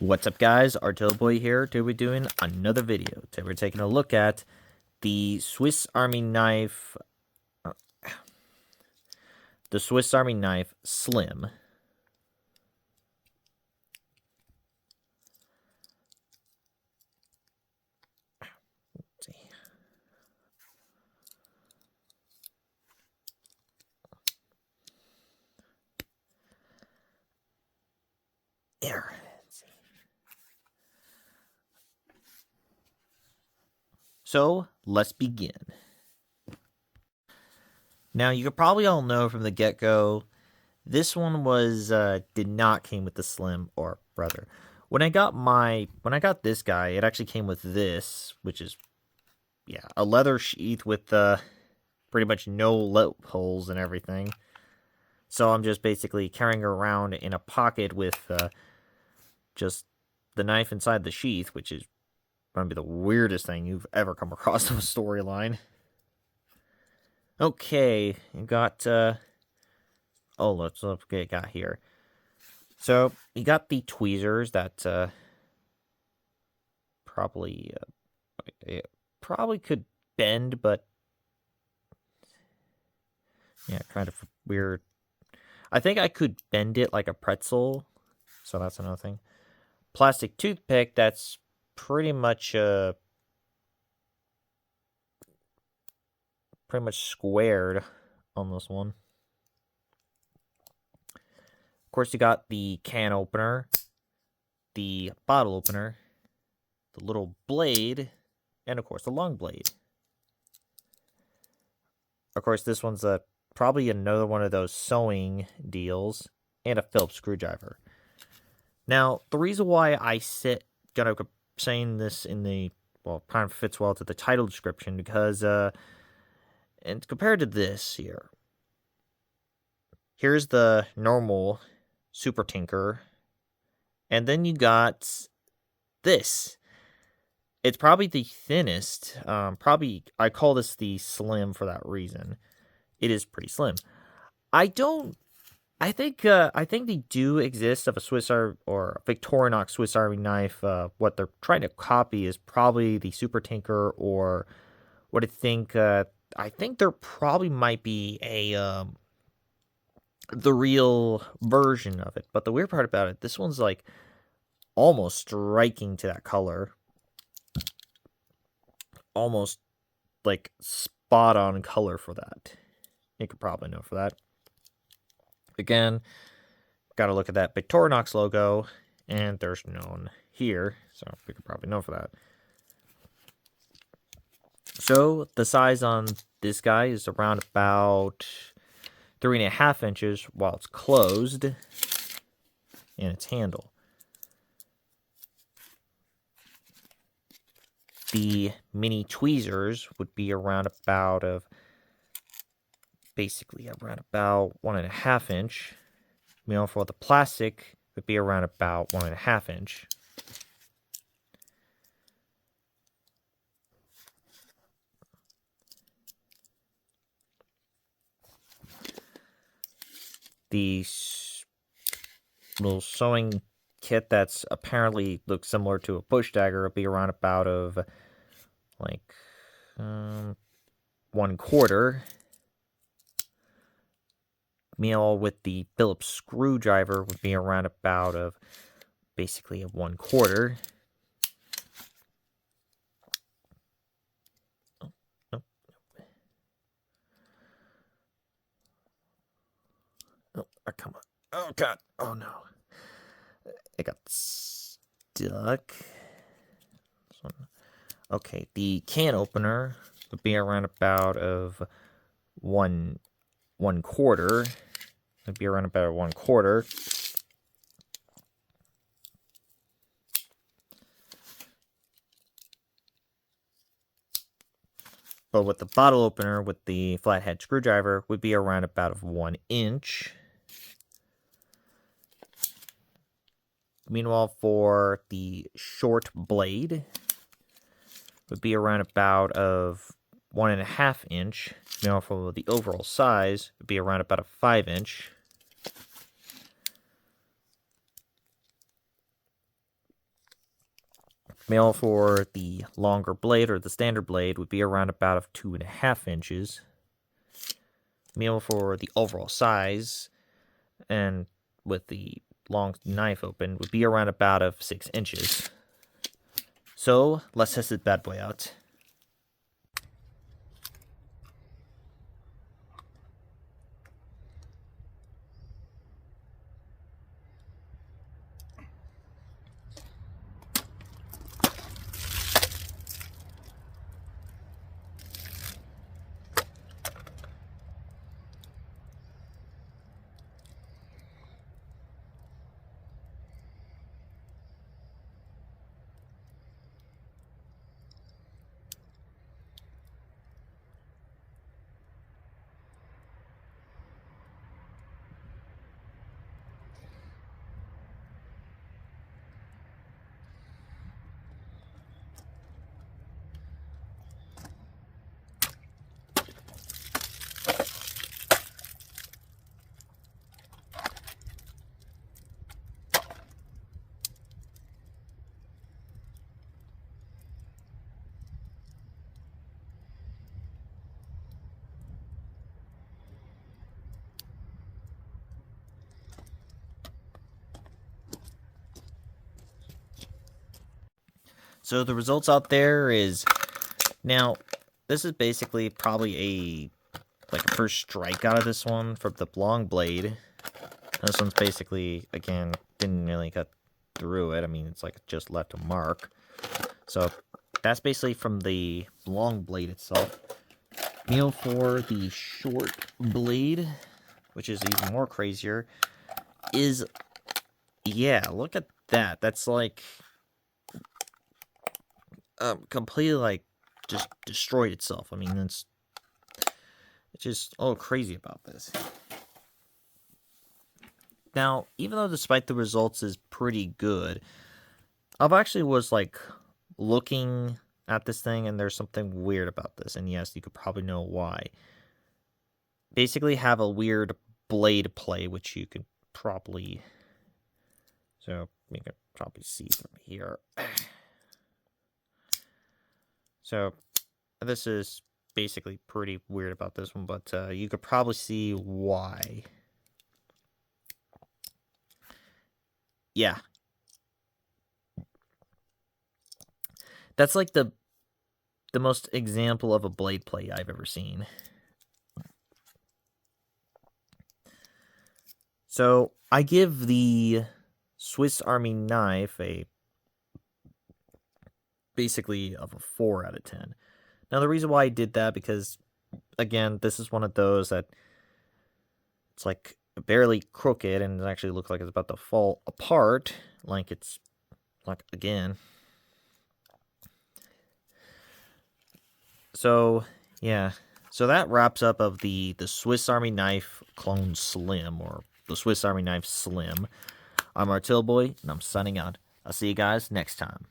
What's up, guys? Artillo Boy here. Today we're doing another video. Today we're taking a look at the Swiss Army knife, Slim. Let's see. There. Let's see. So let's begin. Now you could probably all know from the get-go, this one did not came with the Slim, or rather, when I got this guy, it actually came with this, which is a leather sheath with pretty much no loopholes and everything. So I'm just basically carrying her around in a pocket with just the knife inside the sheath, which is going to be the weirdest thing you've ever come across of a storyline. Okay, you got let's look what it got here. So you got the tweezers that probably could bend, but yeah, kind of weird. I think I could bend it like a pretzel, so that's another thing. Plastic toothpick that's pretty much squared on this one. Of course, you got the can opener, the bottle opener, the little blade, and of course the long blade. Of course, this one's probably another one of those sewing deals, and a Phillips screwdriver. Now, the reason why saying this in the, kind of fits well to the title description, because and compared to this here's the normal Super Tinker, and then you got this. It's probably the thinnest. I call this the Slim for that reason. It is pretty slim. I think they do exist of a Swiss Army or Victorinox Swiss Army knife. What they're trying to copy is probably the Super Tinker, or what I think there probably might be the real version of it. But the weird part about it, this one's like almost striking to that color. Almost like spot on color for that. You could probably know for that. Again, got to look at that Victorinox logo, and there's none here, so we could probably know for that. So the size on this guy is around about 3.5 inches while it's closed, and its handle. The mini tweezers would be around about 1.5 inch. For the plastic, would be around about 1.5 inch. The little sewing kit that's apparently looks similar to a push dagger would be around about 1/4. With the Phillips screwdriver would be around about basically a 1/4. Oh, come on. Oh, God. Oh, no. It got stuck. Okay, the can opener would be around about 1/4. It'd be around about 1/4. But with the bottle opener with the flathead screwdriver would be around about 1 inch. Meanwhile, for the short blade, would be around about 1.5 inch. Now, for the overall size, would be around about 5 inch. Male for the longer blade or the standard blade would be around about of 2.5 inches. Male for the overall size and with the long knife open would be around about of 6 inches. So let's test this bad boy out. So the results out there is, now, this is basically probably a first strike out of this one from the long blade. This one's basically, again, didn't really cut through it. I mean, it's like just left a mark. So that's basically from the long blade itself. Meal for the short blade, which is even more crazier, is, yeah, look at that. That's like completely like just destroyed itself. I mean, it's just all crazy about this. Now, even though despite the results is pretty good, I've actually was like looking at this thing and there's something weird about this. And yes, you could probably know why. Basically have a weird blade play, which you could probably, so you can probably see from here. So this is basically pretty weird about this one, but you could probably see why. Yeah. That's like the most example of a blade play I've ever seen. So I give the Swiss Army knife a basically of a 4 out of 10. Now the reason why I did that, because again, this is one of those that it's like barely crooked and it actually looks like it's about to fall apart, like it's like, again. So yeah, so that wraps up of the Swiss Army Knife Clone Slim, or the Swiss Army Knife Slim. I'm Artillboy and I'm signing out. I'll see you guys next time.